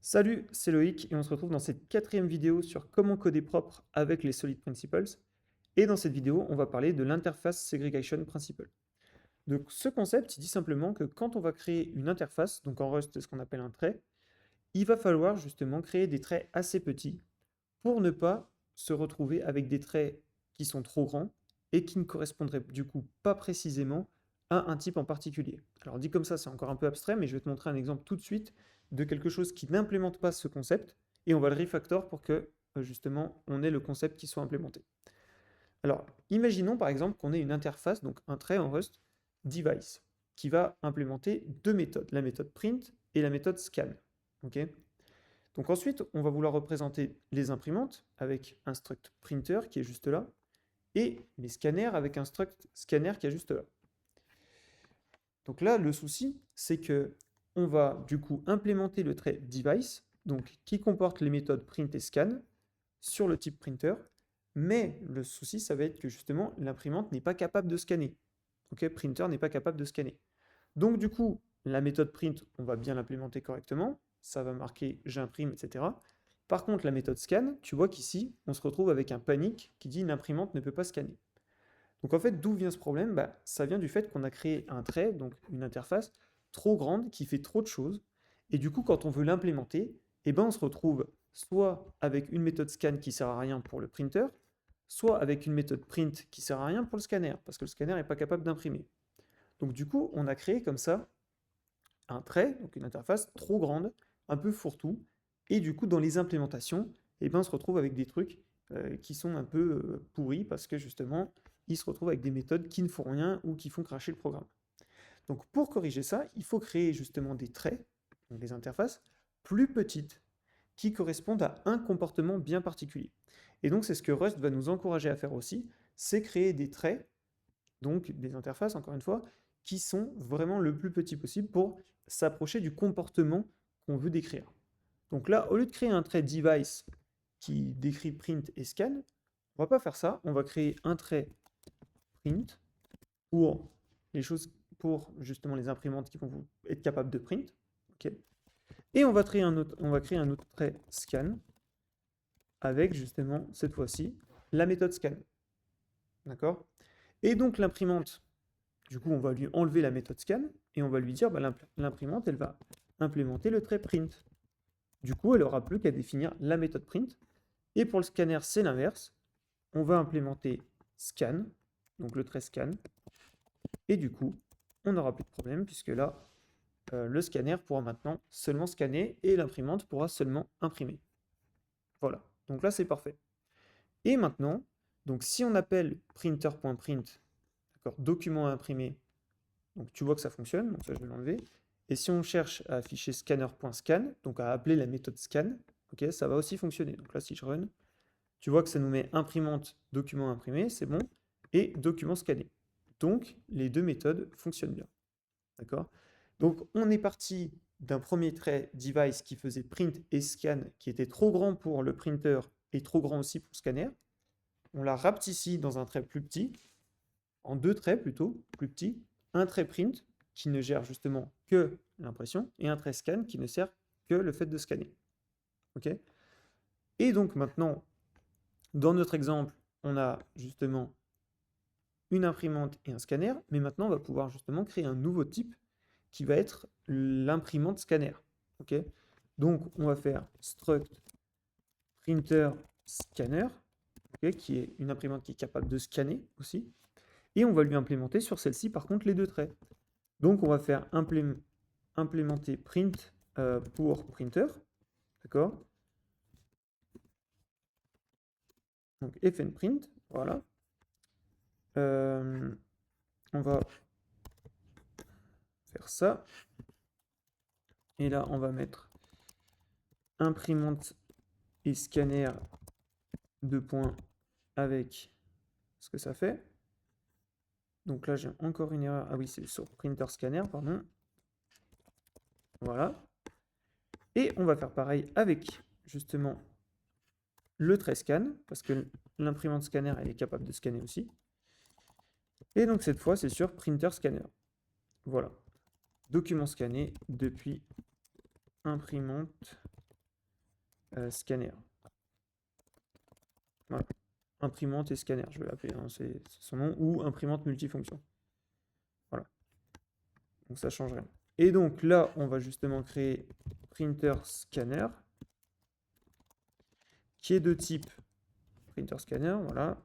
Salut, c'est Loïc et on se retrouve dans cette quatrième vidéo sur comment coder propre avec les Solid Principles. Et dans cette vidéo, on va parler de l'interface Segregation Principle. Donc ce concept, il dit simplement que quand on va créer une interface, donc en Rust, c'est ce qu'on appelle un trait, il va falloir justement créer des traits assez petits pour ne pas se retrouver avec des traits qui sont trop grands et qui ne correspondraient du coup pas précisément à un type en particulier. Alors dit comme ça, c'est encore un peu abstrait, mais je vais te montrer un exemple tout de suite de quelque chose qui n'implémente pas ce concept et on va le refactor pour que justement on ait le concept qui soit implémenté. Alors, imaginons par exemple qu'on ait une interface, donc un trait en Rust, device, qui va implémenter deux méthodes, la méthode print et la méthode scan. Ok. Donc ensuite, on va vouloir représenter les imprimantes avec un struct printer qui est juste là, et les scanners avec un struct scanner qui est juste là. Donc là, le souci, c'est que on va du coup implémenter le trait device, donc qui comporte les méthodes print et scan, sur le type printer, mais le souci, ça va être que justement, l'imprimante n'est pas capable de scanner. Ok, printer n'est pas capable de scanner. Donc du coup, la méthode print, on va bien l'implémenter correctement, ça va marquer j'imprime, etc. Par contre, la méthode scan, tu vois qu'ici, on se retrouve avec un panique qui dit l'imprimante ne peut pas scanner. Donc en fait, d'où vient ce problème? Bah, ça vient du fait qu'on a créé un trait, donc une interface, trop grande, qui fait trop de choses, et du coup, quand on veut l'implémenter, eh ben, on se retrouve soit avec une méthode scan qui sert à rien pour le printer, soit avec une méthode print qui sert à rien pour le scanner, parce que le scanner n'est pas capable d'imprimer. Donc du coup, on a créé comme ça un trait, donc une interface trop grande, un peu fourre-tout, et du coup dans les implémentations, eh ben, on se retrouve avec des trucs qui sont un peu pourris parce que justement, ils se retrouvent avec des méthodes qui ne font rien ou qui font cracher le programme. Donc pour corriger ça, il faut créer justement des traits, donc des interfaces, plus petites, qui correspondent à un comportement bien particulier. Et donc c'est ce que Rust va nous encourager à faire aussi, c'est créer des traits donc des interfaces, encore une fois, qui sont vraiment le plus petit possible pour s'approcher du comportement qu'on veut décrire. Donc là, au lieu de créer un trait device qui décrit print et scan, on va pas faire ça, on va créer un trait print pour les choses, pour justement les imprimantes qui vont être capables de print. Ok. Et on va créer un autre trait scan avec justement cette fois-ci la méthode scan. D'accord. Et donc l'imprimante, du coup, on va lui enlever la méthode scan et on va lui dire bah, l'imprimante, elle va implémenter le trait print. Du coup, elle n'aura plus qu'à définir la méthode print. Et pour le scanner, c'est l'inverse. On va implémenter scan, donc le trait scan. Et du coup, on n'aura plus de problème puisque là, le scanner pourra maintenant seulement scanner et l'imprimante pourra seulement imprimer. Voilà, donc là, c'est parfait. Et maintenant, donc si on appelle printer.print, d'accord, document à imprimer, donc tu vois que ça fonctionne, donc ça je vais l'enlever. Et si on cherche à afficher scanner.scan, donc à appeler la méthode scan, ok, ça va aussi fonctionner. Donc là, si je run, tu vois que ça nous met imprimante, document imprimé, c'est bon, et document scanné. Donc les deux méthodes fonctionnent bien. D'accord? Donc on est parti d'un premier trait device qui faisait print et scan, qui était trop grand pour le printer et trop grand aussi pour le scanner. On l'a rapetissé dans un trait plus petit, en deux traits plutôt, plus petits, un trait print qui ne gère justement que l'impression et un trait scan qui ne sert que le fait de scanner. Ok. Et donc maintenant, dans notre exemple, on a justement une imprimante et un scanner, mais maintenant on va pouvoir justement créer un nouveau type qui va être l'imprimante scanner. Ok. Donc on va faire struct printer scanner, okay, qui est une imprimante qui est capable de scanner aussi, et on va lui implémenter sur celle-ci par contre les deux traits. Donc on va faire implémenter print pour printer, d'accord? Donc fnprint, voilà. Euh, on va faire ça. Et là, on va mettre imprimante et scanner deux points avec ce que ça fait. Donc là, j'ai encore une erreur. Ah oui, c'est sur printer scanner, pardon. Voilà. Et on va faire pareil avec justement le trait scan, parce que l'imprimante scanner, elle est capable de scanner aussi. Et donc cette fois, c'est sur printer scanner. Voilà. Document scanné depuis imprimante scanner. Voilà. Imprimante et scanner, je vais l'appeler, hein, c'est son nom, ou imprimante multifonction. Voilà. Donc ça change rien. Et donc là, on va justement créer printer scanner, qui est de type printer scanner, voilà.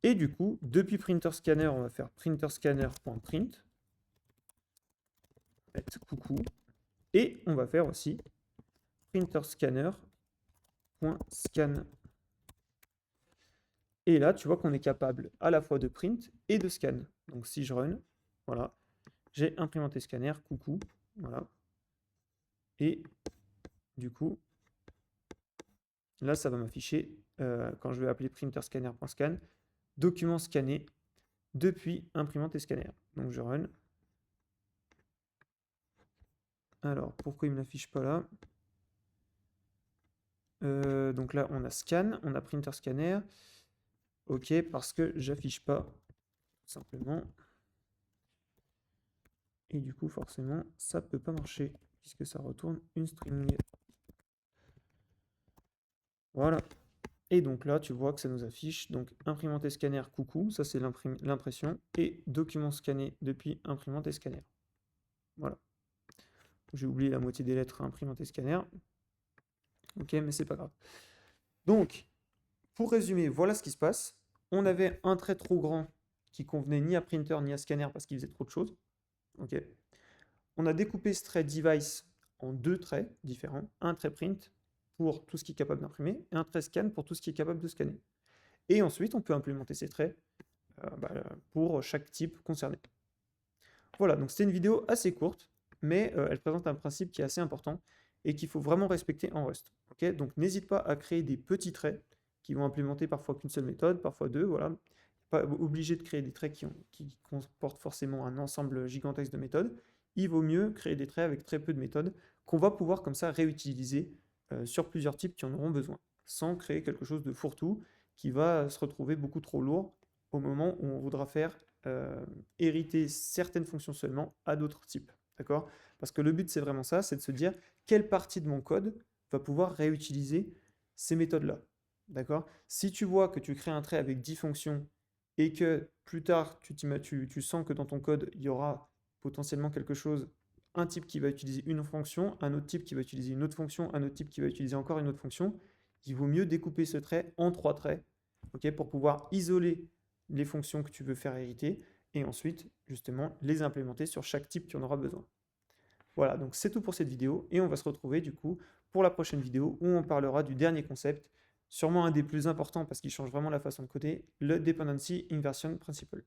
Et du coup, depuis printer scanner, on va faire printer scanner.print, mettre coucou, et on va faire aussi printer scanner.scan. Et là, tu vois qu'on est capable à la fois de print et de scan. Donc si je run, voilà, j'ai imprimanté scanner, coucou, voilà. Et du coup, là, ça va m'afficher, quand je vais appeler printer scanner.scan, document scanné depuis imprimante et scanner. Donc je run. Alors, pourquoi il ne me l'affiche pas là? Donc là, on a scan, on a printer scanner. Ok, parce que j'affiche pas, tout simplement. Et du coup, forcément, ça peut pas marcher, puisque ça retourne une string. Voilà. Et donc là, tu vois que ça nous affiche donc imprimante et scanner, coucou, ça c'est l'impression, et document scanné depuis imprimante et scanner. Voilà. J'ai oublié la moitié des lettres imprimante et scanner. Ok, mais c'est pas grave. Donc, pour résumer, voilà ce qui se passe. On avait un trait trop grand qui convenait ni à printer ni à scanner parce qu'il faisait trop de choses. Ok. On a découpé ce trait device en deux traits différents. Un trait print pour tout ce qui est capable d'imprimer et un trait scan pour tout ce qui est capable de scanner. Et ensuite, on peut implémenter ces traits pour chaque type concerné. Voilà, donc c'était une vidéo assez courte, mais elle présente un principe qui est assez important et qu'il faut vraiment respecter en Rust. Okay, donc n'hésite pas à créer des petits traits qui vont implémenter parfois qu'une seule méthode, parfois deux, voilà. Pas obligé de créer des traits qui comportent forcément un ensemble gigantesque de méthodes. Il vaut mieux créer des traits avec très peu de méthodes qu'on va pouvoir comme ça réutiliser sur plusieurs types qui en auront besoin, sans créer quelque chose de fourre-tout qui va se retrouver beaucoup trop lourd au moment où on voudra faire hériter certaines fonctions seulement à d'autres types. D'accord? Parce que le but, c'est vraiment ça, c'est de se dire quelle partie de mon code va pouvoir réutiliser ces méthodes-là. D'accord? Si tu vois que tu crées un trait avec 10 fonctions et que plus tard, tu sens que dans ton code, il y aura potentiellement quelque chose, un type qui va utiliser une fonction, un autre type qui va utiliser une autre fonction, un autre type qui va utiliser encore une autre fonction, il vaut mieux découper ce trait en 3 traits, okay, pour pouvoir isoler les fonctions que tu veux faire hériter et ensuite, justement, les implémenter sur chaque type qui en aura besoin. Voilà, donc c'est tout pour cette vidéo et on va se retrouver du coup pour la prochaine vidéo où on parlera du dernier concept, sûrement un des plus importants parce qu'il change vraiment la façon de coder, le Dependency Inversion Principle.